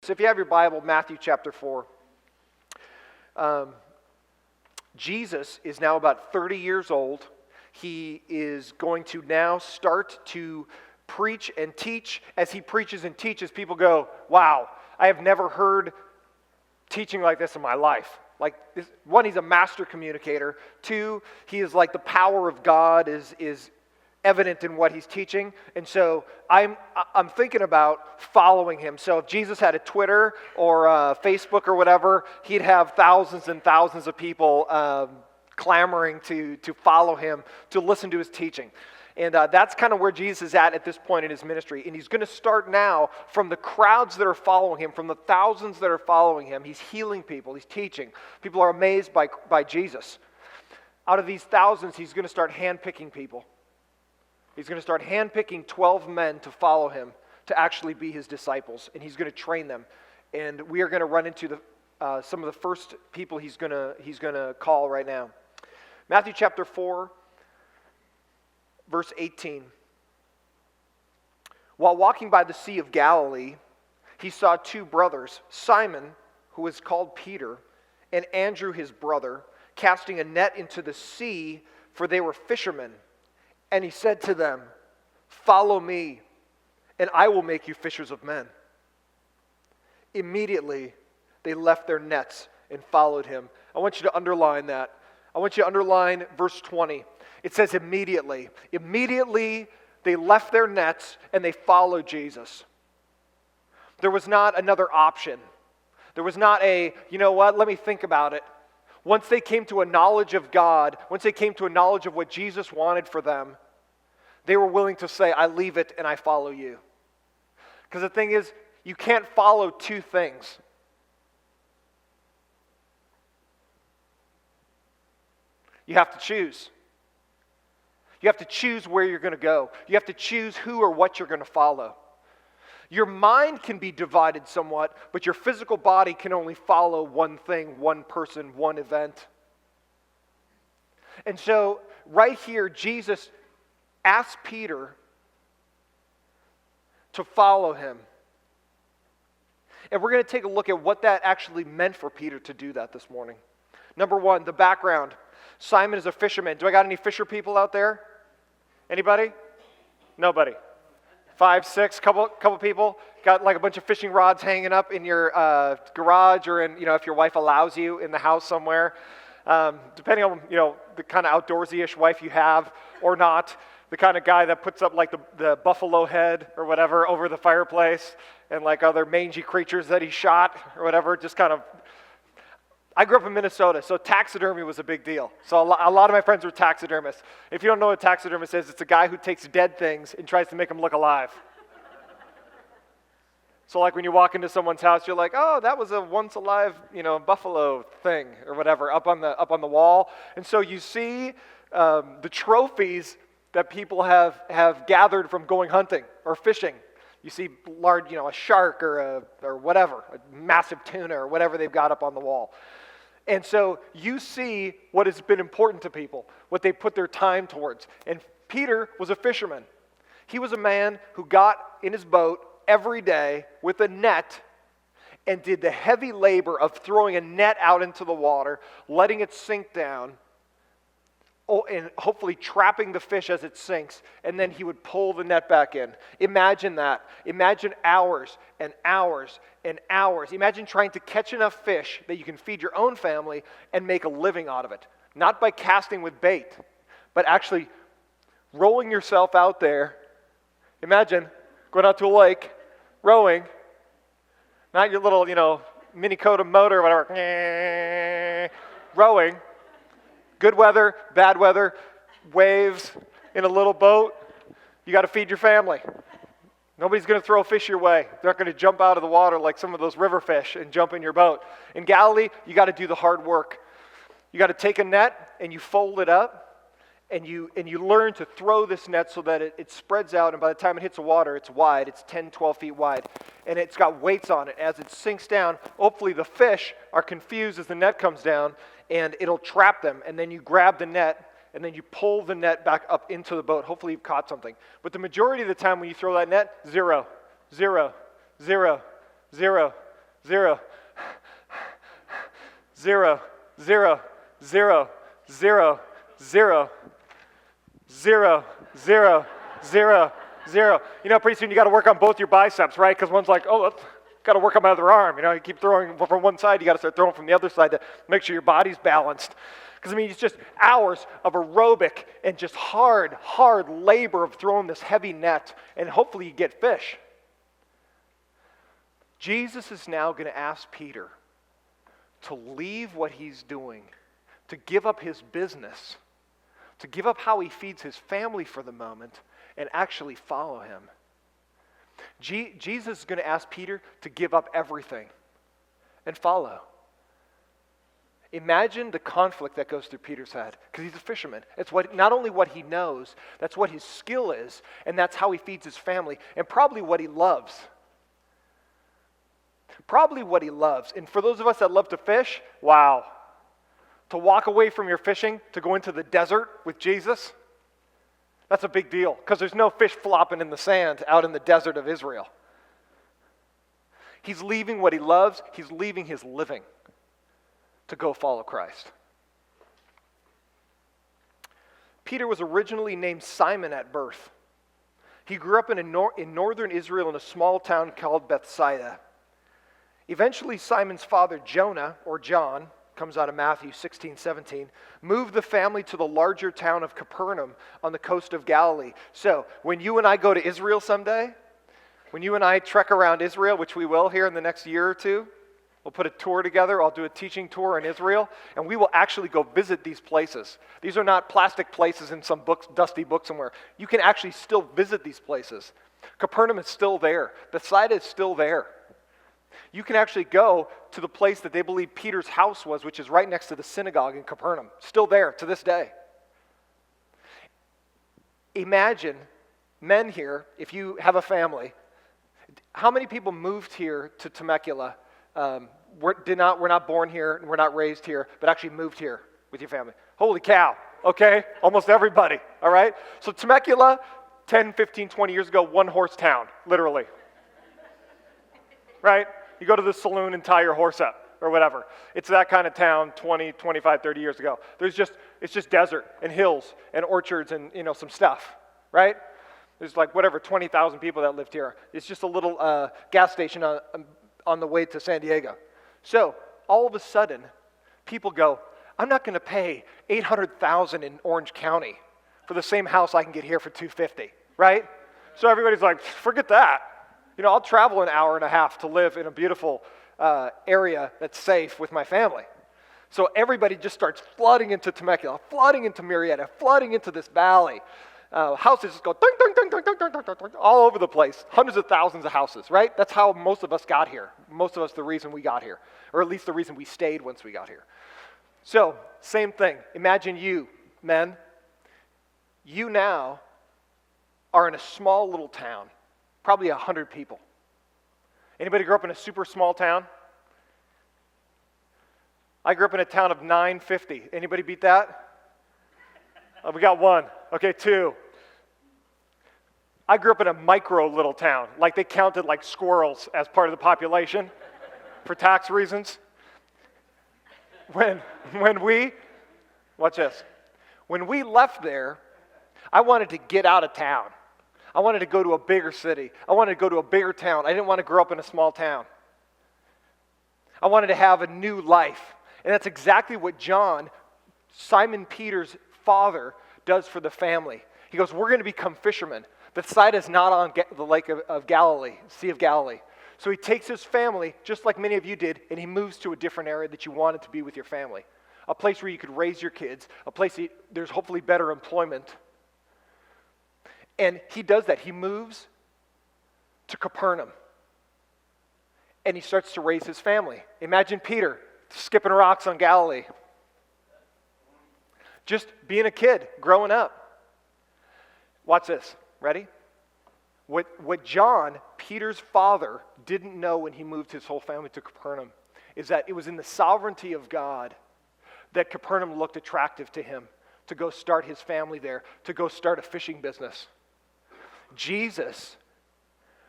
So if you have your Bible, Matthew chapter 4. Jesus is now about 30 years old. He is going to now start to preach and teach. As he preaches and teaches, people go, wow, I have never heard teaching like this in my life. Like, this, one, he's a master communicator. Two, he is like the power of God is evident in what he's teaching. And so I'm thinking about following him. So if Jesus had a Twitter or a Facebook or whatever, he'd have thousands and thousands of people clamoring to follow him, to listen to his teaching. And that's kind of where Jesus is at this point in his ministry. And he's going to start now from the crowds that are following him, from the thousands that are following him. He's healing people. He's teaching. People are amazed by Jesus. Out of these thousands, he's going to start handpicking people. He's going to start handpicking 12 men to follow him, to actually be his disciples. And he's going to train them. And we are going to run into some of the first people he's going to call right now. Matthew chapter 4. Verse 18, while walking by the Sea of Galilee, he saw two brothers, Simon, who is called Peter, and Andrew his brother, casting a net into the sea, for they were fishermen. And he said to them, "Follow me, and I will make you fishers of men." Immediately, they left their nets and followed him. I want you to underline that. I want you to underline verse 20. It says immediately. Immediately they left their nets and they followed Jesus. There was not another option. There was not a, you know what, let me think about it. Once they came to a knowledge of God, once they came to a knowledge of what Jesus wanted for them, they were willing to say, I leave it and I follow you. Because the thing is, you can't follow two things. You have to choose. You have to choose where you're going to go. You have to choose who or what you're going to follow. Your mind can be divided somewhat, but your physical body can only follow one thing, one person, one event. And so, right here, Jesus asked Peter to follow him. And we're going to take a look at what that actually meant for Peter to do that this morning. Number one, the background. Simon is a fisherman. Do I got any fisher people out there? Anybody? Nobody. 5, 6, couple people. Got like a bunch of fishing rods hanging up in your garage, or in, if your wife allows you, in the house somewhere. Depending on, the kind of outdoorsy-ish wife you have or not. The kind of guy that puts up like the buffalo head or whatever over the fireplace, and like other mangy creatures that he shot or whatever, just kind of. I grew up in Minnesota, so taxidermy was a big deal. So a lot of my friends were taxidermists. If you don't know what a taxidermist is, it's a guy who takes dead things and tries to make them look alive. So like when you walk into someone's house, you're like, oh, that was a once alive, buffalo thing or whatever up on the wall. And so you see the trophies that people have gathered from going hunting or fishing. You see large, a shark or whatever, a massive tuna or whatever they've got up on the wall. And so you see what has been important to people, what they put their time towards. And Peter was a fisherman. He was a man who got in his boat every day with a net and did the heavy labor of throwing a net out into the water, letting it sink down, and hopefully trapping the fish as it sinks, and then he would pull the net back in. Imagine that. Imagine hours and hours and hours. Imagine trying to catch enough fish that you can feed your own family and make a living out of it. Not by casting with bait, but actually rolling yourself out there. Imagine going out to a lake, rowing, not your little, Mini Cota motor or whatever, rowing. Good weather, bad weather, waves in a little boat. You got to feed your family. Nobody's going to throw fish your way. They're not going to jump out of the water like some of those river fish and jump in your boat. In Galilee, you got to do the hard work. You got to take a net and you fold it up, and you learn to throw this net so that it spreads out, and by the time it hits the water, it's wide. It's 10, 12 feet wide, and it's got weights on it. As it sinks down, hopefully the fish are confused as the net comes down, and it'll trap them, and then you grab the net, and then you pull the net back up into the boat. Hopefully you've caught something. But the majority of the time when you throw that net, 0, 0, 0, 0, 0, 0, 0, 0, 0, 0, 0, 0, 0, 0. You know, pretty soon you got to work on both your biceps, right? Because one's like, oh, got to work on my other arm. You know, you keep throwing from one side, you got to start throwing from the other side to make sure your body's balanced. Because, I mean, it's just hours of aerobic and just hard labor of throwing this heavy net, and hopefully you get fish. Jesus is now going to ask Peter to leave what he's doing, to give up his business, to give up how he feeds his family for the moment, and actually follow him. Jesus is going to ask Peter to give up everything and follow. Imagine the conflict that goes through Peter's head, because he's a fisherman. It's not only what he knows, that's what his skill is, and that's how he feeds his family, and probably what he loves. Probably what he loves. And for those of us that love to fish, wow. To walk away from your fishing, to go into the desert with Jesus, that's a big deal, because there's no fish flopping in the sand out in the desert of Israel. He's leaving what he loves, he's leaving his living to go follow Christ. Peter was originally named Simon at birth. He grew up in northern Israel in a small town called Bethsaida. Eventually, Simon's father, Jonah, or John, comes out of Matthew 16:17, moved the family to the larger town of Capernaum on the coast of Galilee. So, when you and I go to Israel someday, when you and I trek around Israel, which we will here in the next year or two, we'll put a tour together. I'll do a teaching tour in Israel, and we will actually go visit these places. These are not plastic places in some dusty book somewhere. You can actually still visit these places. Capernaum is still there. Bethsaida is still there. You can actually go to the place that they believe Peter's house was, which is right next to the synagogue in Capernaum. Still there to this day. Imagine, men here, if you have a family, how many people moved here to Temecula? We're not born here, and we're not raised here, but actually moved here with your family. Holy cow, okay? Almost everybody, all right? So Temecula, 10, 15, 20 years ago, one-horse town, literally. Right? You go to the saloon and tie your horse up or whatever. It's that kind of town 20, 25, 30 years ago. It's just desert and hills and orchards and, some stuff, right? There's like 20,000 people that lived here. It's just a little gas station on the way to San Diego. So all of a sudden, people go, I'm not going to pay $800,000 in Orange County for the same house I can get here for $250, right? So everybody's like, forget that. I'll travel an hour and a half to live in a beautiful area that's safe with my family. So everybody just starts flooding into Temecula, flooding into Murrieta, flooding into this valley. Houses just go ding, ding, ding, ding, ding, ding, ding, ding, all over the place. Hundreds of thousands of houses, right? That's how most of us got here. Most of us, the reason we got here. Or at least the reason we stayed once we got here. So, same thing. Imagine you, men. You now are in a small little town. Probably 100 people. Anybody grew up in a super small town? I grew up in a town of 950. Anybody beat that? We got one. Okay, two. I grew up in a micro little town. Like they counted like squirrels as part of the population for tax reasons. When we left there, I wanted to get out of town. I wanted to go to a bigger city. I wanted to go to a bigger town. I didn't want to grow up in a small town. I wanted to have a new life. And that's exactly what John, Simon Peter's father, does for the family. He goes, we're going to become fishermen. Bethsaida is not on the lake of Galilee, Sea of Galilee. So he takes his family, just like many of you did, and he moves to a different area that you wanted to be with your family. A place where you could raise your kids, a place that there's hopefully better employment. And he does that. He moves to Capernaum. And he starts to raise his family. Imagine Peter skipping rocks on Galilee. Just being a kid, growing up. Watch this. Ready? What John, Peter's father, didn't know when he moved his whole family to Capernaum is that it was in the sovereignty of God that Capernaum looked attractive to him to go start his family there, to go start a fishing business. Jesus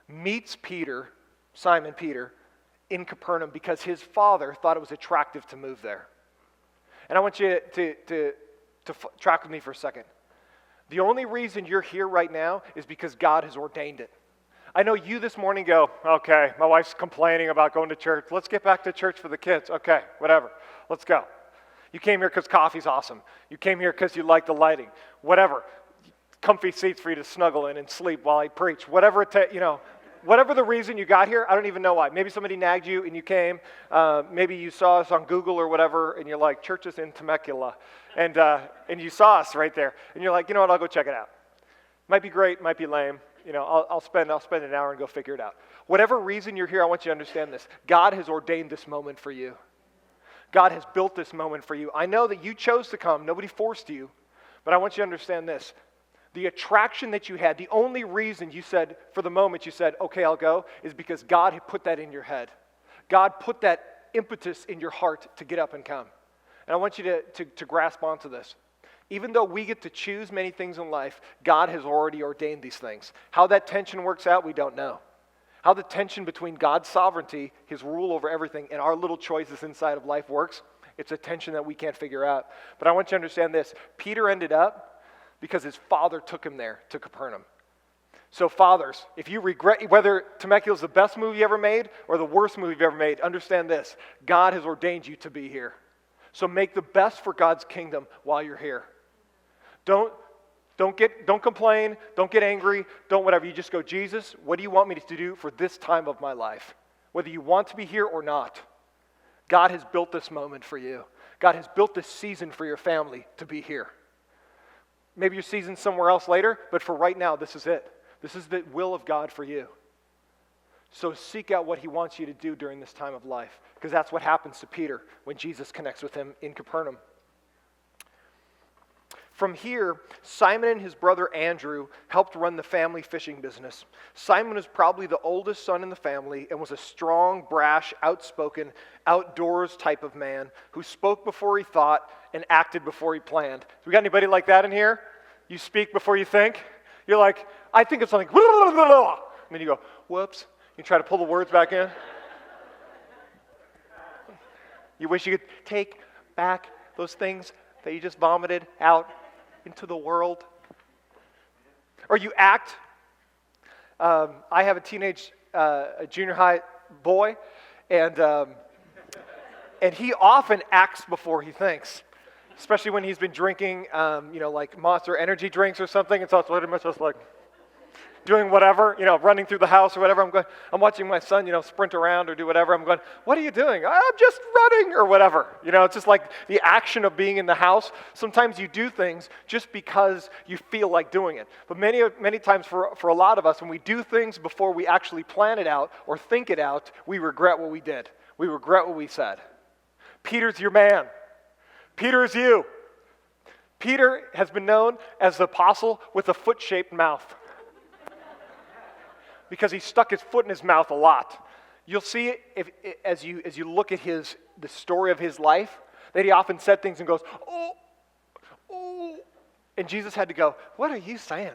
meets Peter, Simon Peter, in Capernaum because his father thought it was attractive to move there. And I want you to track with me for a second. The only reason you're here right now is because God has ordained it. I know you this morning go, okay, my wife's complaining about going to church. Let's get back to church for the kids. Okay, whatever. Let's go. You came here because coffee's awesome. You came here because you like the lighting. Whatever. Comfy seats for you to snuggle in and sleep while I preach. Whatever whatever the reason you got here, I don't even know why. Maybe somebody nagged you and you came. Maybe you saw us on Google or whatever, and you're like, church is in Temecula. And you saw us right there. And you're like, you know what, I'll go check it out. Might be great, might be lame. I'll spend an hour and go figure it out. Whatever reason you're here, I want you to understand this. God has ordained this moment for you. God has built this moment for you. I know that you chose to come. Nobody forced you. But I want you to understand this. The attraction that you had, the only reason you said, for the moment you said, okay, I'll go, is because God had put that in your head. God put that impetus in your heart to get up and come. And I want you to grasp onto this. Even though we get to choose many things in life, God has already ordained these things. How that tension works out, we don't know. How the tension between God's sovereignty, his rule over everything, and our little choices inside of life works, it's a tension that we can't figure out. But I want you to understand this. Peter ended up because his father took him there to Capernaum. So fathers, if you regret whether Temecula is the best movie you ever made or the worst movie you've ever made, understand this. God has ordained you to be here. So make the best for God's kingdom while you're here. Don't complain, don't get angry, don't whatever. You just go, Jesus, what do you want me to do for this time of my life? Whether you want to be here or not. God has built this moment for you. God has built this season for your family to be here. Maybe your season's somewhere else later, but for right now, this is it. This is the will of God for you. So seek out what he wants you to do during this time of life, because that's what happens to Peter when Jesus connects with him in Capernaum. From here, Simon and his brother Andrew helped run the family fishing business. Simon was probably the oldest son in the family and was a strong, brash, outspoken, outdoors type of man who spoke before he thought and acted before he planned. So we got anybody like that in here? You speak before you think? You're like, I think of something, and then you go, whoops. You try to pull the words back in. You wish you could take back those things that you just vomited out into the world. Or you act. I have a teenage, a junior high boy, and he often acts before he thinks, especially when he's been drinking, like Monster energy drinks or something. And so it's literally just like doing whatever, running through the house or whatever. I'm watching my son, sprint around or do whatever. I'm going, what are you doing? I'm just running or whatever. It's just like the action of being in the house. Sometimes you do things just because you feel like doing it. But many times for a lot of us, when we do things before we actually plan it out or think it out, we regret what we did. We regret what we said. Peter's your man. Peter is you. Peter has been known as the apostle with a foot-shaped mouth, because he stuck his foot in his mouth a lot. You'll see it as you look at the story of his life, that he often said things and goes, oh, and Jesus had to go, what are you saying?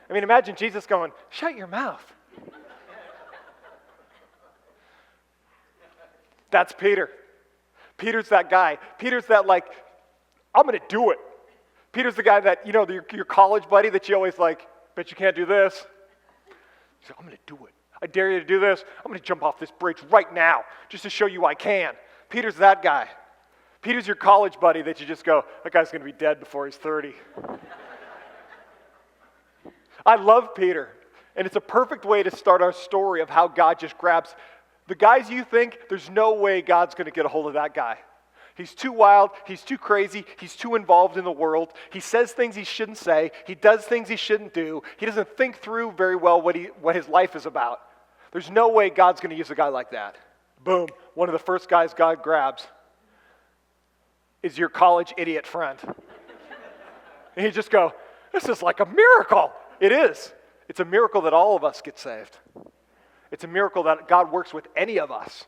I mean, imagine Jesus going, shut your mouth. That's Peter. Peter's that guy. Peter's that I'm going to do it. Peter's the guy that, your college buddy that you always bet you can't do this. He's like, I'm going to do it. I dare you to do this. I'm going to jump off this bridge right now just to show you I can. Peter's that guy. Peter's your college buddy that you just go, that guy's going to be dead before he's 30. I love Peter. And it's a perfect way to start our story of how God just grabs the guys you think, there's no way God's going to get a hold of that guy. He's too wild, he's too crazy, he's too involved in the world. He says things he shouldn't say, he does things he shouldn't do. He doesn't think through very well what his life is about. There's no way God's going to use a guy like that. Boom, one of the first guys God grabs is your college idiot friend. And you just go, this is like a miracle. It is. It's a miracle that all of us get saved. It's a miracle that God works with any of us.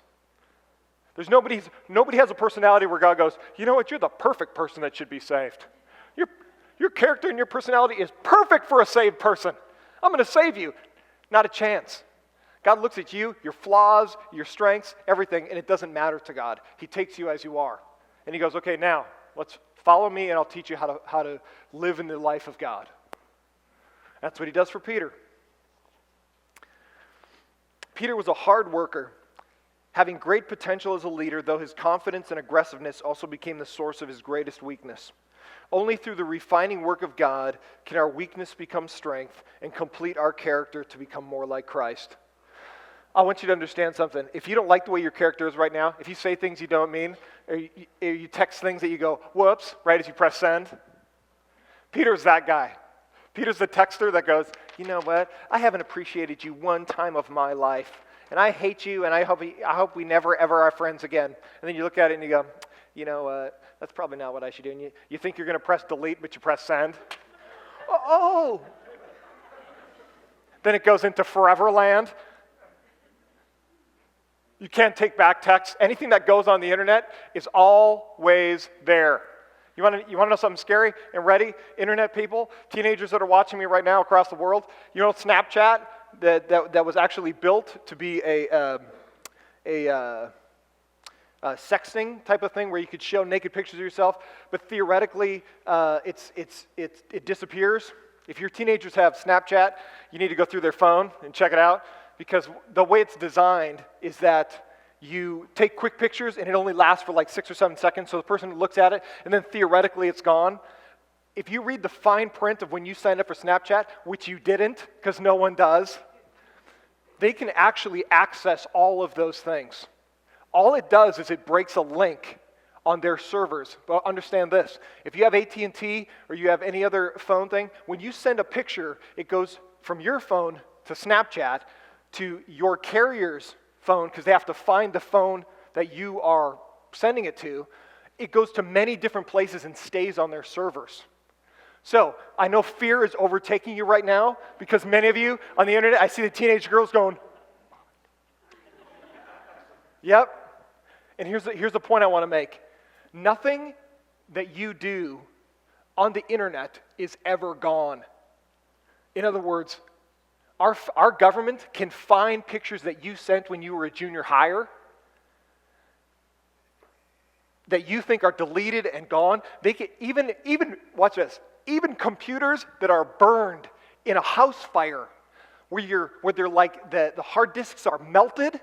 There's nobody has a personality where God goes, you know what, you're the perfect person that should be saved. Your character and your personality is perfect for a saved person. I'm going to save you. Not a chance. God looks at you, your flaws, your strengths, everything, and it doesn't matter to God. He takes you as you are. And he goes, okay, now, let's follow me and I'll teach you how to live in the life of God. That's what he does for Peter. Peter was a hard worker, having great potential as a leader, though his confidence and aggressiveness also became the source of his greatest weakness. Only through the refining work of God can our weakness become strength and complete our character to become more like Christ. I want you to understand something. If you don't like the way your character is right now, if you say things you don't mean, or you text things that you go, whoops, right as you press send, Peter's that guy. Peter's the texter that goes, you know what, I haven't appreciated you one time of my life, and I hate you, and I hope we never, ever are friends again. And then you look at it and you go, you know, that's probably not what I should do. And you think you're going to press delete, but you press send. Oh! Then it goes into forever land. You can't take back text. Anything that goes on the internet is always there. You want to know something scary and ready? Internet people, teenagers that are watching me right now across the world, you know Snapchat that was actually built to be a sexting type of thing where you could show naked pictures of yourself, but theoretically it disappears. If your teenagers have Snapchat, you need to go through their phone and check it out, because the way it's designed is that you take quick pictures and it only lasts for like 6 or 7 seconds, so the person looks at it and then theoretically it's gone. If you read the fine print of when you signed up for Snapchat, which you didn't because no one does, they can actually access all of those things. All it does is it breaks a link on their servers. But understand this, if you have AT&T or you have any other phone thing, when you send a picture, it goes from your phone to Snapchat to your carrier's phone, because they have to find the phone that you are sending it to. It goes to many different places and stays on their servers. So I know fear is overtaking you right now, because many of you on the internet, I see the teenage girls going, yep. And here's the point I want to make. Nothing that you do on the internet is ever gone. In other words, our government can find pictures that you sent when you were a junior higher that you think are deleted and gone. They can even watch this, even computers that are burned in a house fire where they're like the hard disks are melted,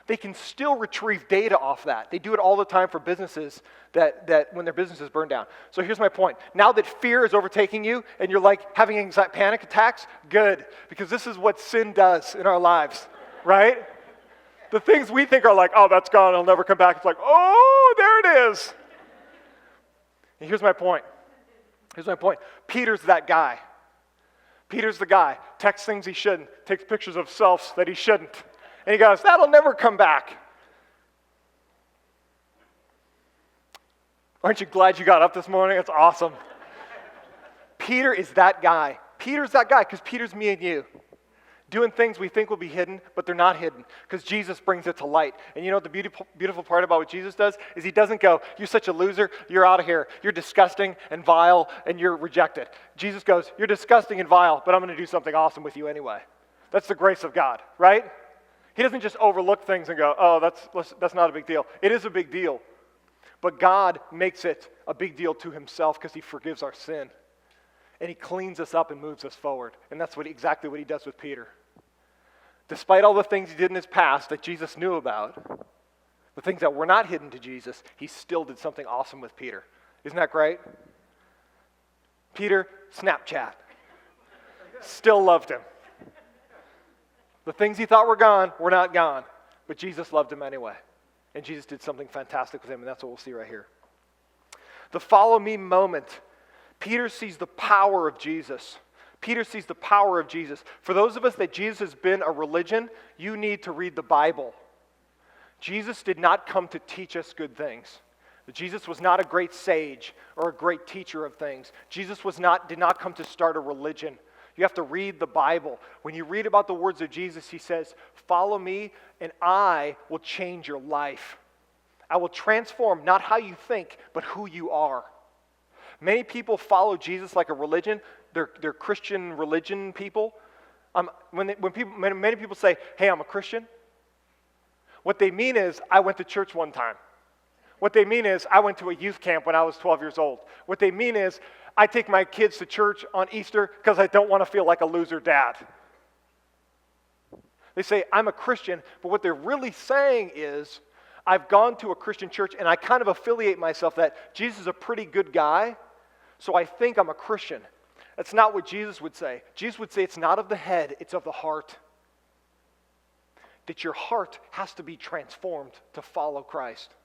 they can still retrieve data off that. They do it all the time for businesses that when their businesses burn down. So here's my point. Now that fear is overtaking you and you're like having panic attacks, good, because this is what sin does in our lives, right? The things we think are like, oh, that's gone, it'll never come back. It's like, oh, there it is. And here's my point. Peter's that guy. Peter's the guy. Texts things he shouldn't. Takes pictures of selves that he shouldn't. And he goes, that'll never come back. Aren't you glad you got up this morning? It's awesome. Peter is that guy. Peter's that guy because Peter's me and you. Doing things we think will be hidden, but they're not hidden because Jesus brings it to light. And you know what the beautiful part about what Jesus does is he doesn't go, you're such a loser, you're out of here, you're disgusting and vile, and you're rejected. Jesus goes, you're disgusting and vile, but I'm going to do something awesome with you anyway. That's the grace of God, right? He doesn't just overlook things and go, oh, that's not a big deal. It is a big deal. But God makes it a big deal to himself because he forgives our sin. And he cleans us up and moves us forward. And that's exactly what he does with Peter. Despite all the things he did in his past that Jesus knew about, the things that were not hidden to Jesus, he still did something awesome with Peter. Isn't that great? Peter, Snapchat. Still loved him. The things he thought were gone were not gone, but Jesus loved him anyway. And Jesus did something fantastic with him, and that's what we'll see right here. The follow me moment. Peter sees the power of Jesus. Peter sees the power of Jesus. For those of us that Jesus has been a religion, you need to read the Bible. Jesus did not come to teach us good things. Jesus was not a great sage or a great teacher of things. Jesus did not come to start a religion. You have to read the Bible. When you read about the words of Jesus, he says, follow me and I will change your life. I will transform not how you think, but who you are. Many people follow Jesus like a religion. They're Christian religion people. When many people say, hey, I'm a Christian, what they mean is, I went to church one time. What they mean is, I went to a youth camp when I was 12 years old. What they mean is, I take my kids to church on Easter because I don't want to feel like a loser dad. They say, I'm a Christian, but what they're really saying is, I've gone to a Christian church and I kind of affiliate myself that Jesus is a pretty good guy, so I think I'm a Christian. That's not what Jesus would say. Jesus would say it's not of the head, it's of the heart. That your heart has to be transformed to follow Christ.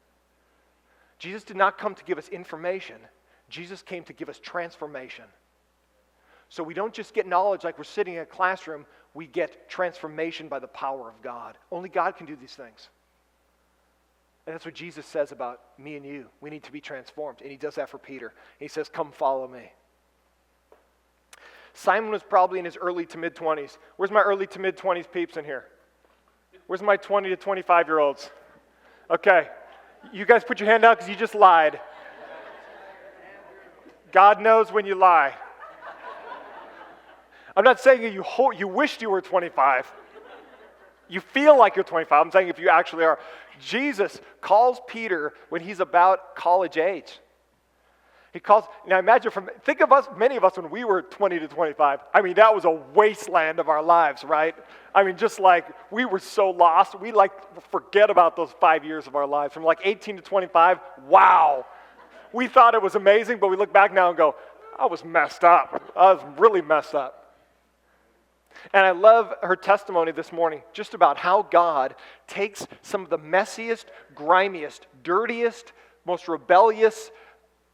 Jesus did not come to give us information. Jesus came to give us transformation. So we don't just get knowledge like we're sitting in a classroom, we get transformation by the power of God. Only God can do these things. And that's what Jesus says about me and you. We need to be transformed. And he does that for Peter. And he says, come follow me. Simon was probably in his early to mid-20s. Where's my early to mid-20s peeps in here? Where's my 20 to 25-year-olds? Okay. You guys put your hand out because you just lied. God knows when you lie. I'm not saying you wished you were 25. You feel like you're 25. I'm saying if you actually are. Jesus calls Peter when he's about college age. Think of us, many of us when we were 20 to 25. I mean, that was a wasteland of our lives, right? I mean, just like we were so lost. We forget about those 5 years of our lives. From 18 to 25, wow. We thought it was amazing, but we look back now and go, I was messed up. I was really messed up. And I love her testimony this morning just about how God takes some of the messiest, grimiest, dirtiest, most rebellious,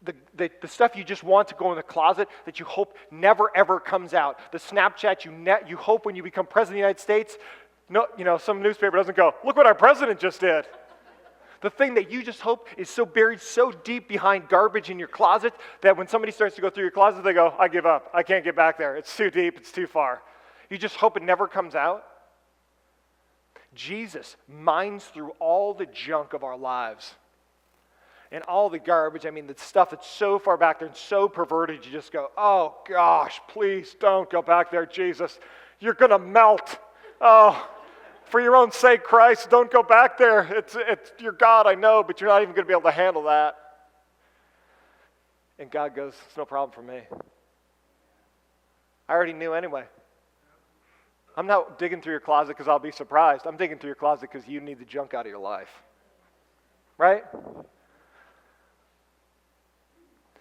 the stuff you just want to go in the closet that you hope never ever comes out. The Snapchat you hope when you become president of the United States, some newspaper doesn't go, look what our president just did. The thing that you just hope is so buried so deep behind garbage in your closet that when somebody starts to go through your closet, they go, I give up. I can't get back there. It's too deep. It's too far. You just hope it never comes out. Jesus mines through all the junk of our lives and all the garbage. I mean, the stuff that's so far back there and so perverted, you just go, oh gosh, please don't go back there, Jesus. You're going to melt. Oh, for your own sake, Christ, don't go back there. It's your God, I know, but you're not even going to be able to handle that. And God goes, it's no problem for me. I already knew anyway. I'm not digging through your closet because I'll be surprised. I'm digging through your closet because you need the junk out of your life. Right?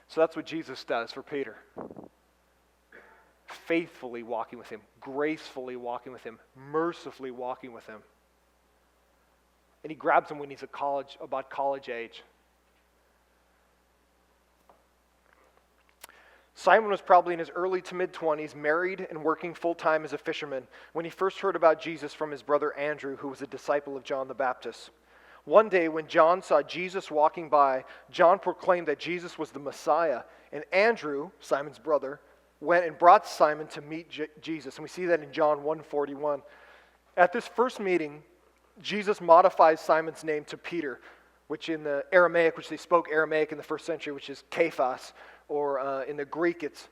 So that's what Jesus does for Peter. Faithfully walking with him, gracefully walking with him, mercifully walking with him. And he grabs him when he's about college age. Simon was probably in his early to mid-20s, married and working full-time as a fisherman, when he first heard about Jesus from his brother Andrew, who was a disciple of John the Baptist. One day, when John saw Jesus walking by, John proclaimed that Jesus was the Messiah, and Andrew, Simon's brother, went and brought Simon to meet Jesus. And we see that in John 1:41. At this first meeting, Jesus modifies Simon's name to Peter, which in the Aramaic, which they spoke Aramaic in the first century, which is Kephas, or in the Greek, it's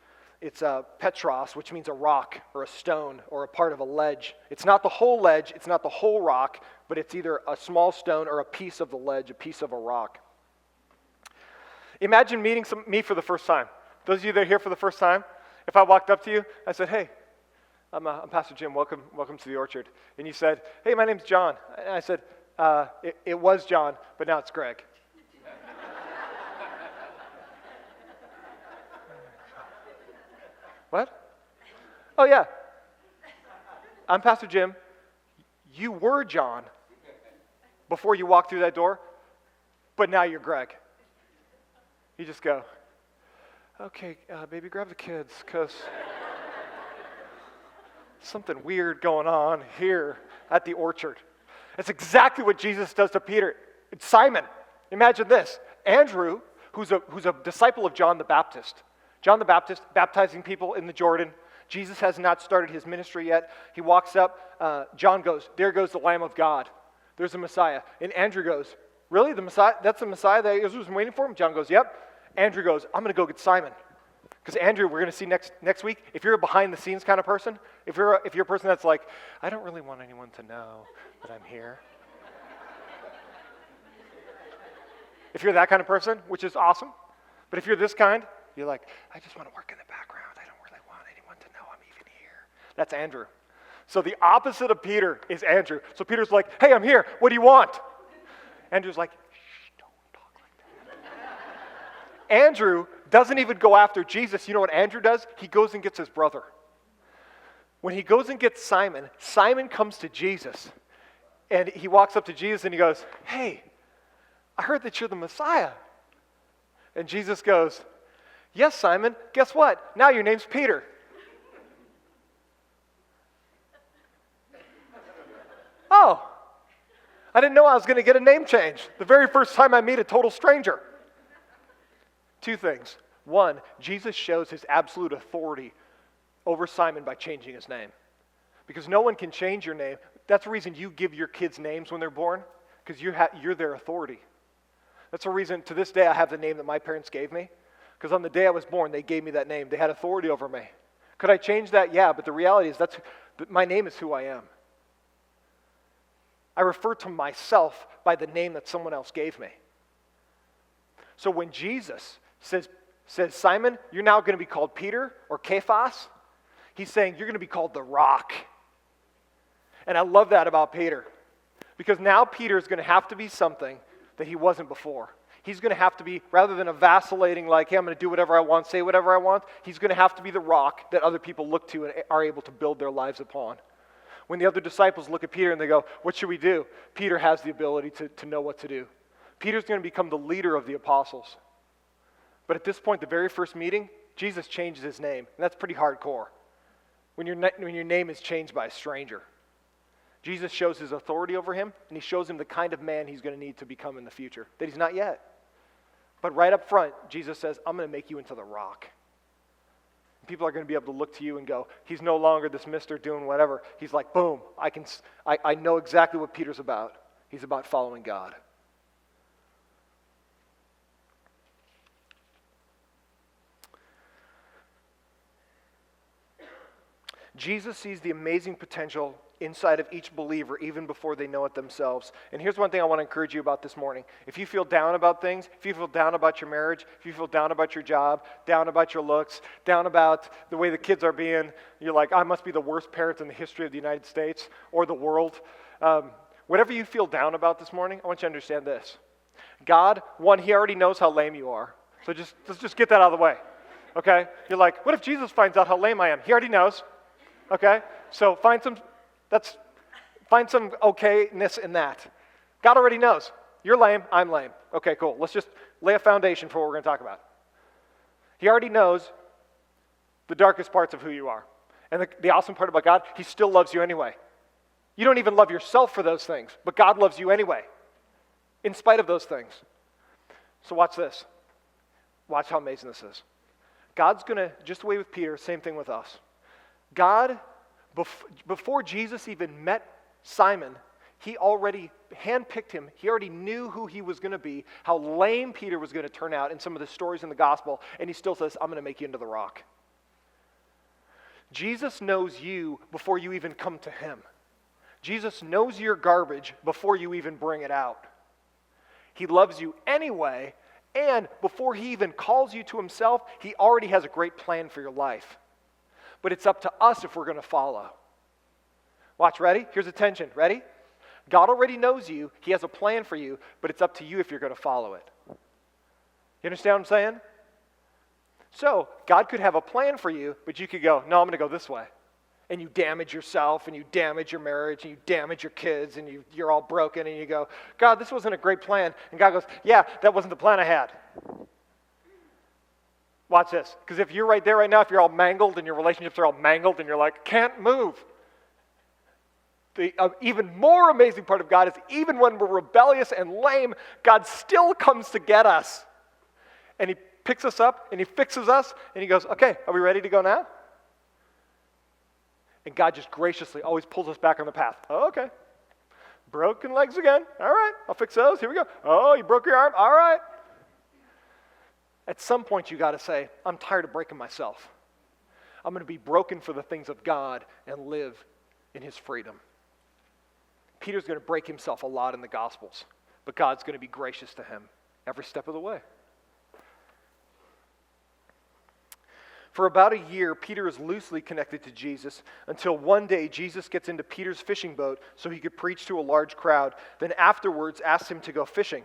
Petros, which means a rock or a stone or a part of a ledge. It's not the whole ledge, it's not the whole rock, but it's either a small stone or a piece of the ledge, a piece of a rock. Imagine meeting me for the first time. Those of you that are here for the first time, if I walked up to you, I said, hey, I'm Pastor Jim, welcome to the Orchard. And you said, hey, my name's John. And I said, it was John, but now it's Greg. What? Oh, yeah. I'm Pastor Jim. You were John before you walked through that door, but now you're Greg. You just go, okay, baby, grab the kids, because something weird going on here at the Orchard. That's exactly what Jesus does to Peter. It's Simon. Imagine this. Andrew, who's a disciple of John the Baptist. John the Baptist baptizing people in the Jordan. Jesus has not started his ministry yet. He walks up. John goes, there goes the Lamb of God. There's the Messiah. And Andrew goes, really? The Messiah? That's the Messiah that Israel was waiting for him? John goes, yep. Andrew goes, I'm going to go get Simon. Because Andrew, we're going to see next week, if you're a behind-the-scenes kind of person, if you're a person that's like, I don't really want anyone to know that I'm here. If you're that kind of person, which is awesome, but if you're this kind, you're like, I just want to work in the background. I don't really want anyone to know I'm even here. That's Andrew. So the opposite of Peter is Andrew. So Peter's like, hey, I'm here. What do you want? Andrew's like, shh, don't talk like that. Andrew doesn't even go after Jesus. You know what Andrew does? He goes and gets his brother. When he goes and gets Simon, Simon comes to Jesus. And he walks up to Jesus and he goes, hey, I heard that you're the Messiah. And Jesus goes, yes, Simon, guess what? Now your name's Peter. Oh, I didn't know I was going to get a name change the very first time I meet a total stranger. Two things. One, Jesus shows his absolute authority over Simon by changing his name. Because no one can change your name. That's the reason you give your kids names when they're born, because you're their authority. That's the reason to this day I have the name that my parents gave me, because on the day I was born, they gave me that name. They had authority over me. Could I change that? Yeah, but the reality is my name is who I am. I refer to myself by the name that someone else gave me. So when Jesus says, Simon, you're now going to be called Peter or Cephas, he's saying you're going to be called the Rock. And I love that about Peter, because now Peter is going to have to be something that he wasn't before. He's going to have to be, rather than a vacillating like, hey, I'm going to do whatever I want, say whatever I want, he's going to have to be the rock that other people look to and are able to build their lives upon. When the other disciples look at Peter and they go, what should we do? Peter has the ability to know what to do. Peter's going to become the leader of the apostles. But at this point, the very first meeting, Jesus changes his name. And that's pretty hardcore. When your name is changed by a stranger. Jesus shows his authority over him, and he shows him the kind of man he's going to need to become in the future, that he's not yet. But right up front, Jesus says, I'm going to make you into the Rock. People are going to be able to look to you and go, he's no longer this mister doing whatever. He's like, boom, I know exactly what Peter's about. He's about following God. Jesus sees the amazing potential inside of each believer even before they know it themselves. And here's one thing I want to encourage you about this morning. If you feel down about things, if you feel down about your marriage, if you feel down about your job, down about your looks, down about the way the kids are being, you're like, I must be the worst parent in the history of the United States or the world. Whatever you feel down about this morning, I want you to understand this. God, one, he already knows how lame you are. So let's just get that out of the way. Okay? You're like, what if Jesus finds out how lame I am? He already knows. Okay? So find some okayness in that. God already knows. You're lame, I'm lame. Okay, cool. Let's just lay a foundation for what we're going to talk about. He already knows the darkest parts of who you are. And the awesome part about God, he still loves you anyway. You don't even love yourself for those things, but God loves you anyway, in spite of those things. So watch this. Watch how amazing this is. God's going to, just the way with Peter, same thing with us. God, before Jesus even met Simon, he already handpicked him. He already knew who he was going to be, how lame Peter was going to turn out in some of the stories in the gospel, and he still says, I'm going to make you into the Rock. Jesus knows you before you even come to him. Jesus knows your garbage before you even bring it out. He loves you anyway, and before he even calls you to himself, he already has a great plan for your life. But it's up to us if we're going to follow. Watch, ready? Here's attention. Ready? God already knows you. He has a plan for you, but it's up to you if you're going to follow it. You understand what I'm saying? So, God could have a plan for you, but you could go, no, I'm going to go this way. And you damage yourself, and you damage your marriage, and you damage your kids, and you're all broken, and you go, God, this wasn't a great plan. And God goes, yeah, that wasn't the plan I had. Watch this, because if you're right there right now, if you're all mangled and your relationships are all mangled and you're like, can't move. The even more amazing part of God is even when we're rebellious and lame, God still comes to get us. And he picks us up and he fixes us and he goes, okay, are we ready to go now? And God just graciously always pulls us back on the path. Oh, okay. Broken legs again. All right, I'll fix those. Here we go. Oh, you broke your arm. All right. At some point, you got to say, I'm tired of breaking myself. I'm going to be broken for the things of God and live in his freedom. Peter's going to break himself a lot in the Gospels, but God's going to be gracious to him every step of the way. For about a year, Peter is loosely connected to Jesus until one day Jesus gets into Peter's fishing boat so he could preach to a large crowd, then afterwards asks him to go fishing.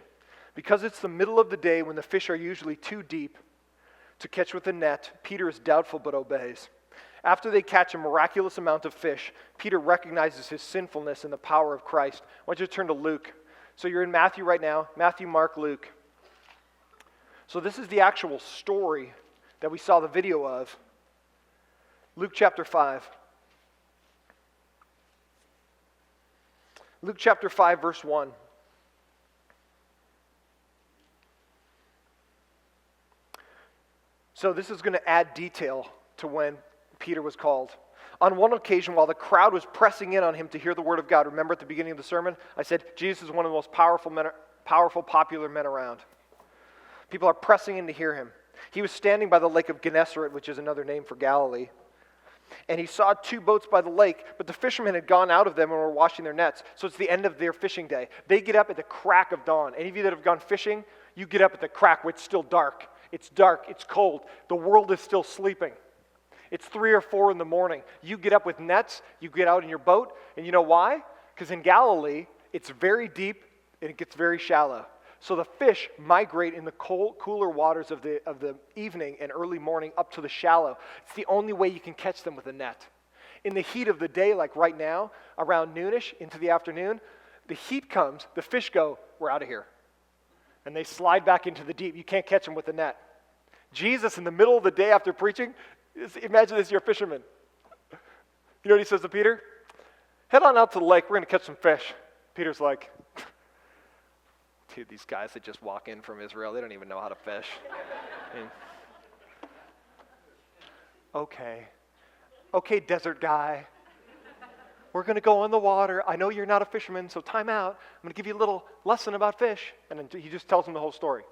Because it's the middle of the day when the fish are usually too deep to catch with a net, Peter is doubtful but obeys. After they catch a miraculous amount of fish, Peter recognizes his sinfulness and the power of Christ. I want you to turn to Luke. So you're in Matthew right now, Matthew, Mark, Luke. So this is the actual story that we saw the video of. Luke chapter 5. Luke chapter 5, verse 1. So this is going to add detail to when Peter was called. On one occasion, while the crowd was pressing in on him to hear the word of God, remember at the beginning of the sermon, I said Jesus is one of the most powerful, popular men around. People are pressing in to hear him. He was standing by the lake of Gennesaret, which is another name for Galilee. And he saw two boats by the lake, but the fishermen had gone out of them and were washing their nets. So it's the end of their fishing day. They get up at the crack of dawn. Any of you that have gone fishing, you get up at the crack when it's still dark. It's dark, it's cold. The world is still sleeping. It's 3 or 4 in the morning. You get up with nets, you get out in your boat, and you know why? Because in Galilee, it's very deep and it gets very shallow. So the fish migrate in the cold, cooler waters of the evening and early morning up to the shallow. It's the only way you can catch them with a net. In the heat of the day, like right now, around noonish into the afternoon, the heat comes, the fish go, we're out of here. And they slide back into the deep. You can't catch them with a net. Jesus, in the middle of the day after preaching, imagine this, you're a fisherman. You know what he says to Peter? Head on out to the lake, we're going to catch some fish. Peter's like, dude, these guys that just walk in from Israel, they don't even know how to fish. Okay, desert guy. We're going to go on the water. I know you're not a fisherman, so time out. I'm going to give you a little lesson about fish. And then he just tells him the whole story.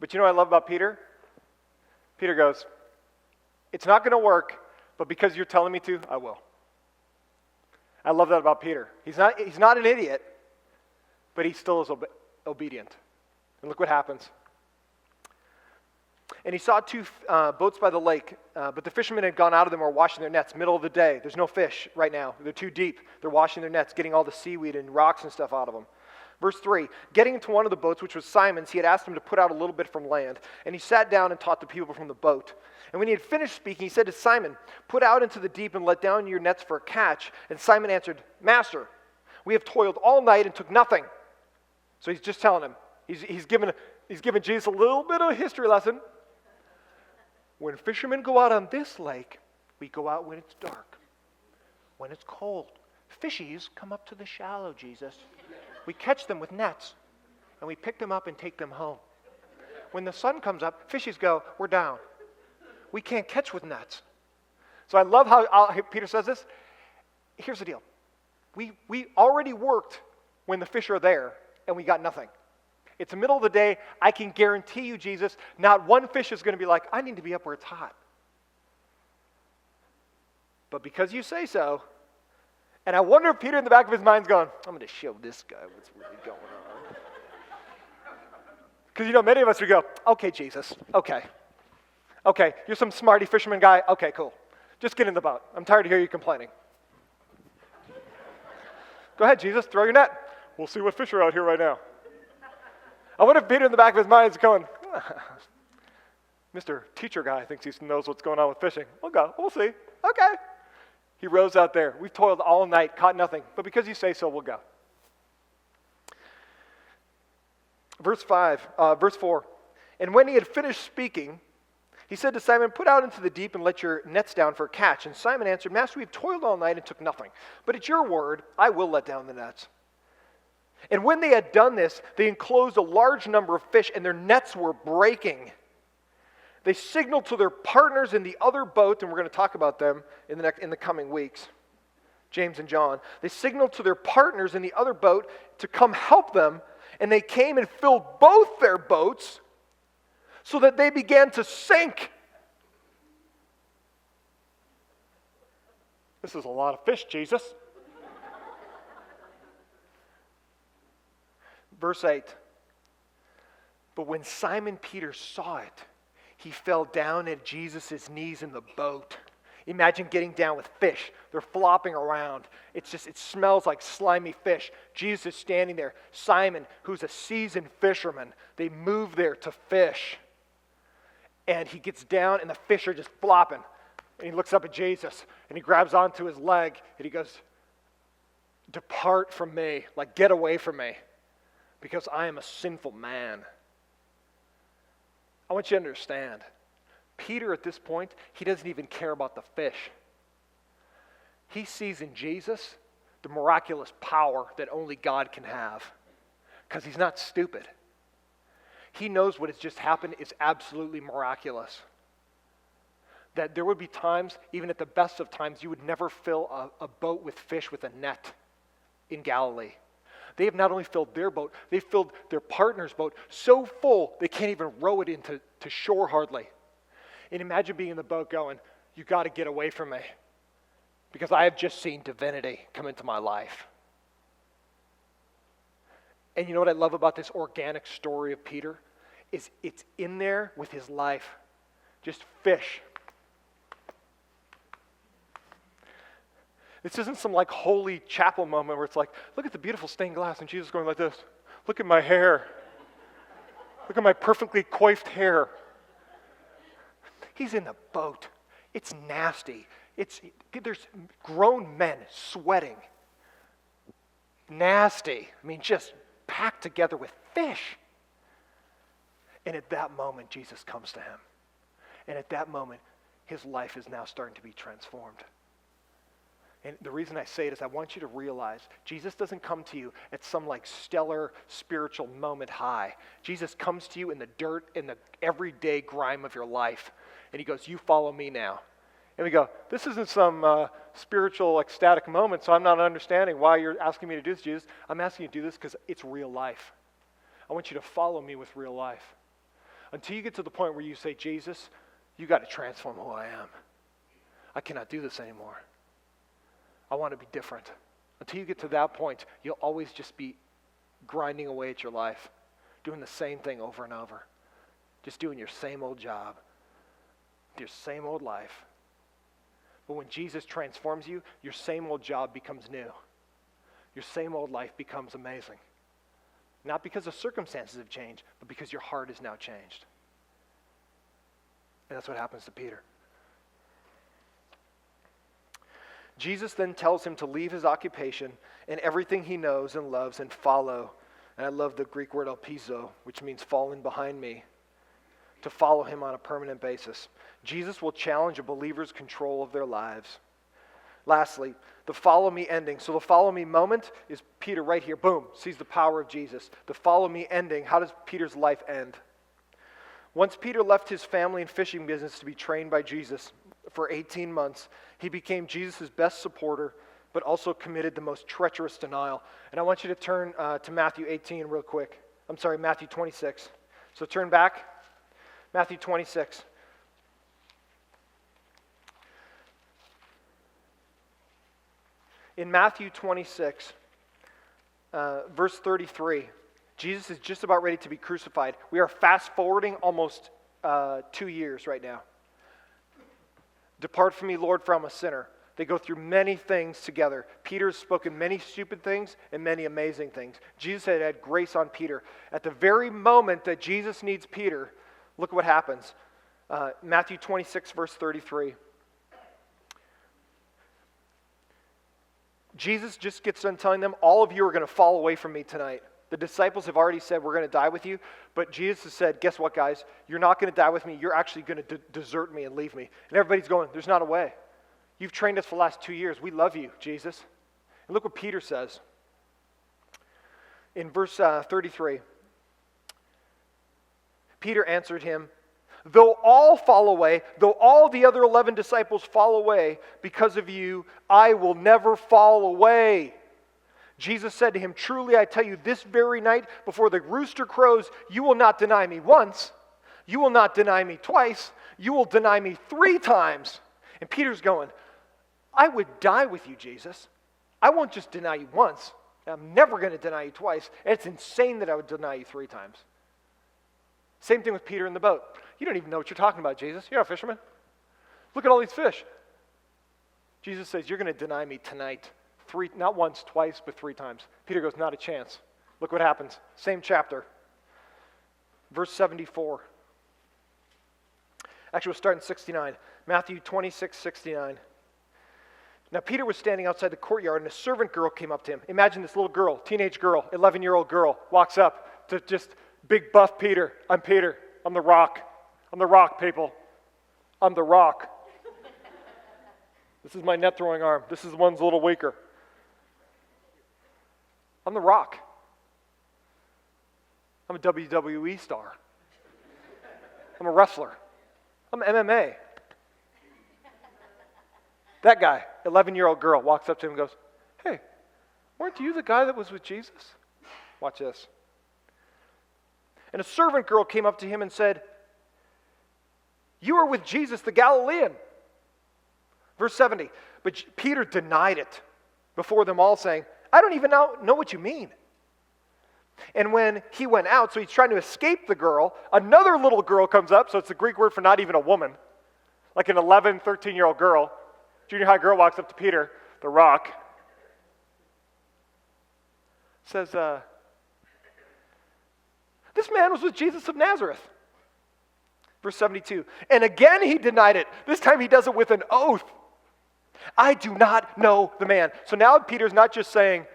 But you know what I love about Peter? Peter goes, it's not going to work, but because you're telling me to, I will. I love that about Peter. He's not an idiot, but he still is obedient. And look what happens. And he saw two boats by the lake, but the fishermen had gone out of them and were washing their nets, middle of the day. There's no fish right now. They're too deep. They're washing their nets, getting all the seaweed and rocks and stuff out of them. Verse 3, getting into one of the boats, which was Simon's, he had asked him to put out a little bit from land. And he sat down and taught the people from the boat. And when he had finished speaking, he said to Simon, put out into the deep and let down your nets for a catch. And Simon answered, Master, we have toiled all night and took nothing. So he's just telling him. He's given Jesus a little bit of a history lesson. When fishermen go out on this lake, we go out when it's dark, when it's cold. Fishies come up to the shallow, Jesus. We catch them with nets, and we pick them up and take them home. When the sun comes up, fishies go, we're down. We can't catch with nets. So I love how Peter says this. Here's the deal. We already worked when the fish are there, and we got nothing. It's the middle of the day. I can guarantee you, Jesus, not one fish is going to be like, I need to be up where it's hot. But because you say so, and I wonder if Peter in the back of his mind's going, I'm going to show this guy what's really going on. Because, many of us would go, okay, Jesus, okay, you're some smarty fisherman guy. Okay, cool. Just get in the boat. I'm tired of hearing you complaining. Go ahead, Jesus, throw your net. We'll see what fish are out here right now. I wonder if Peter in the back of his mind is going, Mr. Teacher guy thinks he knows what's going on with fishing. We'll go. We'll see. Okay. He rows out there. We've toiled all night, caught nothing. But because you say so, we'll go. Verse 4. And when he had finished speaking, he said to Simon, put out into the deep and let your nets down for a catch. And Simon answered, Master, we've toiled all night and took nothing. But at your word, I will let down the nets. And when they had done this, they enclosed a large number of fish, and their nets were breaking. They signaled to their partners in the other boat, and we're going to talk about them in the coming weeks, James and John. They signaled to their partners in the other boat to come help them, and they came and filled both their boats so that they began to sink. This is a lot of fish, Jesus. Verse 8. But when Simon Peter saw it, he fell down at Jesus' knees in the boat. Imagine getting down with fish. They're flopping around. It smells like slimy fish. Jesus is standing there. Simon, who's a seasoned fisherman, they move there to fish. And he gets down and the fish are just flopping. And he looks up at Jesus and he grabs onto his leg and he goes, "Depart from me," like get away from me, because I am a sinful man. I want you to understand, Peter at this point, he doesn't even care about the fish. He sees in Jesus the miraculous power that only God can have, because he's not stupid. He knows what has just happened is absolutely miraculous. That there would be times, even at the best of times, you would never fill a boat with fish with a net in Galilee. They have not only filled their boat, they've filled their partner's boat so full they can't even row it into shore hardly. And imagine being in the boat going, "You got to get away from me, because I have just seen divinity come into my life." And you know what I love about this organic story of Peter? Is it's in there with his life. Just fish. This isn't some like holy chapel moment where it's like, look at the beautiful stained glass and Jesus going like this. Look at my hair. Look at my perfectly coiffed hair. He's in the boat. It's nasty. There's grown men sweating. Nasty. I mean, just packed together with fish. And at that moment, Jesus comes to him. And at that moment, his life is now starting to be transformed. And the reason I say it is I want you to realize Jesus doesn't come to you at some like stellar spiritual moment high. Jesus comes to you in the dirt, in the everyday grime of your life. And he goes, "You follow me now." And we go, "This isn't some spiritual ecstatic moment, so I'm not understanding why you're asking me to do this, Jesus. I'm asking you to do this because it's real life. I want you to follow me with real life." Until you get to the point where you say, "Jesus, you got to transform who I am. I cannot do this anymore. I want to be different." Until you get to that point, you'll always just be grinding away at your life, doing the same thing over and over, just doing your same old job, your same old life. But when Jesus transforms you, your same old job becomes new. Your same old life becomes amazing. Not because the circumstances have changed, but because your heart is now changed. And that's what happens to Peter. Jesus then tells him to leave his occupation and everything he knows and loves and follow. And I love the Greek word elpizo, which means fall in behind me, to follow him on a permanent basis. Jesus will challenge a believer's control of their lives. Lastly, the follow me ending. So the follow me moment is Peter right here, boom, sees the power of Jesus. The follow me ending, how does Peter's life end? Once Peter left his family and fishing business to be trained by Jesus for 18 months, he became Jesus' best supporter, but also committed the most treacherous denial. And I want you to turn to Matthew 18 real quick. Matthew 26. So turn back. Matthew 26. In Matthew 26, verse 33, Jesus is just about ready to be crucified. We are fast forwarding almost 2 years right now. "Depart from me, Lord, for I'm a sinner." They go through many things together. Peter's spoken many stupid things and many amazing things. Jesus had grace on Peter. At the very moment that Jesus needs Peter, look what happens. Matthew 26, verse 33. Jesus just gets done telling them, all of you are going to fall away from me tonight. The disciples have already said, we're going to die with you. But Jesus has said, guess what, guys? You're not going to die with me. You're actually going to desert me and leave me. And everybody's going, there's not a way. You've trained us for the last 2 years. We love you, Jesus. And look what Peter says. In verse 33, Peter answered him, though all fall away, though all the other 11 disciples fall away because of you, I will never fall away. Jesus said to him, truly I tell you, this very night before the rooster crows, you will not deny me once. You will not deny me twice. You will deny me 3 times. And Peter's going, I would die with you, Jesus. I won't just deny you once. I'm never going to deny you twice. And it's insane that I would deny you 3 times. Same thing with Peter in the boat. You don't even know what you're talking about, Jesus. You're not a fisherman. Look at all these fish. Jesus says, you're going to deny me tonight. 3, not once, twice, but 3 times. Peter goes, not a chance. Look what happens. Same chapter. Verse 74. Actually, we'll start in 69. Matthew 26:69. Now Peter was standing outside the courtyard, and a servant girl came up to him. Imagine this little girl, teenage girl, 11-year-old girl, walks up to just big buff Peter. I'm Peter. I'm the rock. I'm the rock, people. I'm the rock. This is my net throwing arm. This is the one's a little weaker. I'm the rock. I'm a WWE star. I'm a wrestler. I'm MMA. That guy, 11-year-old girl, walks up to him and goes, hey, weren't you the guy that was with Jesus? Watch this. And a servant girl came up to him and said, you are with Jesus the Galilean. Verse 70, but Peter denied it before them all, saying, I don't even know what you mean. And when he went out, so he's trying to escape the girl, another little girl comes up, so it's the Greek word for not even a woman, like an 11, 13-year-old girl. Junior high girl walks up to Peter, the rock, says, this man was with Jesus of Nazareth. Verse 72, and again he denied it. This time he does it with an oath. I do not know the man. So now Peter's not just saying,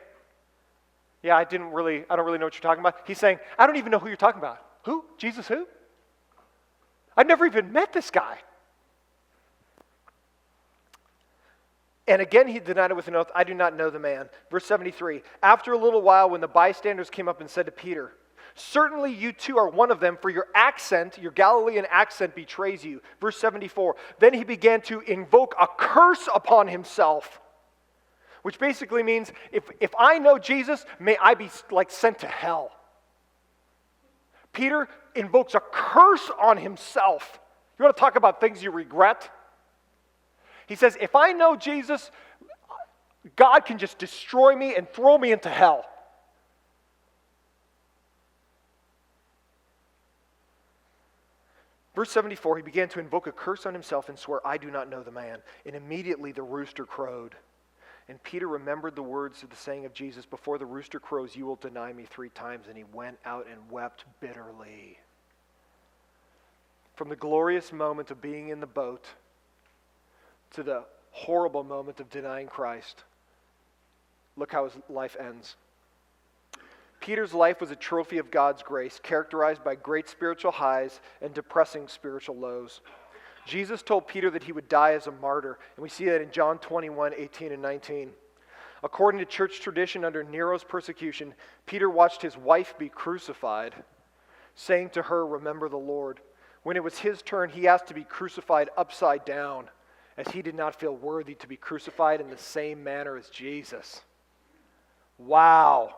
yeah, I don't really know what you're talking about. He's saying, I don't even know who you're talking about. Who? Jesus who? I've never even met this guy. And again he denied it with an oath, I do not know the man. Verse 73, after a little while when the bystanders came up and said to Peter, certainly you too are one of them, for your accent, your Galilean accent betrays you. Verse 74, then he began to invoke a curse upon himself, which basically means if I know Jesus, may I be like sent to hell. Peter invokes a curse on himself. You want to talk about things you regret? He says, if I know Jesus, God can just destroy me and throw me into hell. Verse 74, he began to invoke a curse on himself and swore, I do not know the man. And immediately the rooster crowed. And Peter remembered the words of the saying of Jesus, before the rooster crows, you will deny me 3 times. And he went out and wept bitterly. From the glorious moment of being in the boat to the horrible moment of denying Christ, look how his life ends. Peter's life was a trophy of God's grace, characterized by great spiritual highs and depressing spiritual lows. Jesus told Peter that he would die as a martyr, and we see that in John 21:18 and 19. According to church tradition, under Nero's persecution, Peter watched his wife be crucified, saying to her, remember the Lord. When it was his turn, he asked to be crucified upside down, as he did not feel worthy to be crucified in the same manner as Jesus. Wow.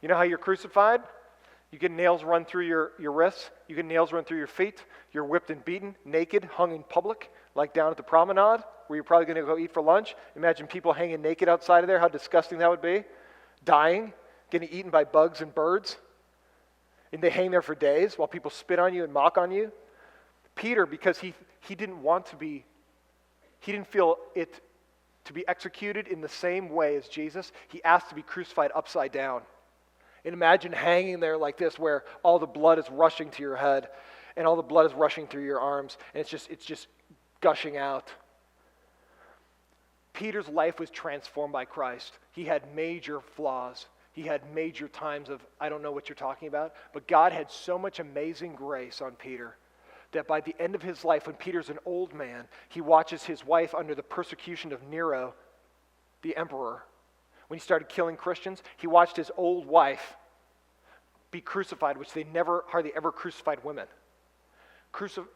You know how you're crucified? You get nails run through your wrists. You get nails run through your feet. You're whipped and beaten, naked, hung in public, like down at the promenade, where you're probably going to go eat for lunch. Imagine people hanging naked outside of there, how disgusting that would be. Dying, getting eaten by bugs and birds. And they hang there for days while people spit on you and mock on you. Peter, because he didn't want to be, he didn't feel it to be executed in the same way as Jesus, he asked to be crucified upside down. And imagine hanging there like this, where all the blood is rushing to your head and all the blood is rushing through your arms, and it's just gushing out. Peter's life was transformed by Christ. He had major flaws. He had major times of, I don't know what you're talking about, but God had so much amazing grace on Peter that by the end of his life, when Peter's an old man, he watches his wife under the persecution of Nero, the emperor. When he started killing Christians, he watched his old wife be crucified, which they hardly ever crucified women.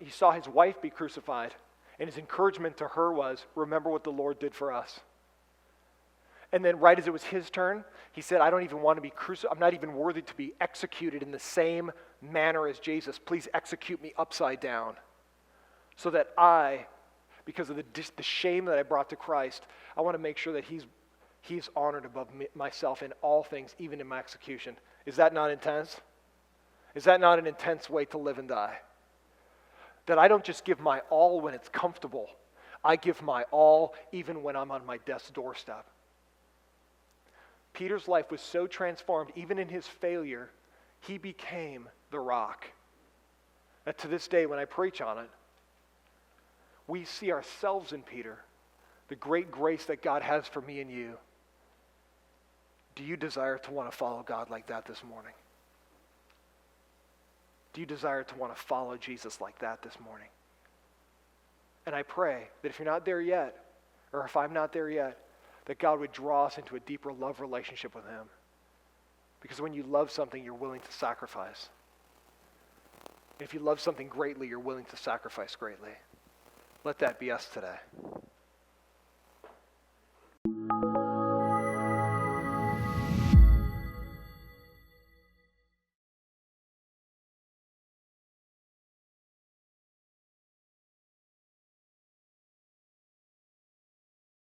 He saw his wife be crucified, and his encouragement to her was, remember what the Lord did for us. And then right as it was his turn, he said, I don't even want to be crucified. I'm not even worthy to be executed in the same manner as Jesus. Please execute me upside down so that I, because of the shame that I brought to Christ, I want to make sure that he's honored above myself in all things, even in my execution. Is that not intense? Is that not an intense way to live and die? That I don't just give my all when it's comfortable. I give my all even when I'm on my death's doorstep. Peter's life was so transformed, even in his failure, he became the rock. And to this day, when I preach on it, we see ourselves in Peter, the great grace that God has for me and you. Do you desire to want to follow God like that this morning? Do you desire to want to follow Jesus like that this morning? And I pray that if you're not there yet, or if I'm not there yet, that God would draw us into a deeper love relationship with him. Because when you love something, you're willing to sacrifice. If you love something greatly, you're willing to sacrifice greatly. Let that be us today.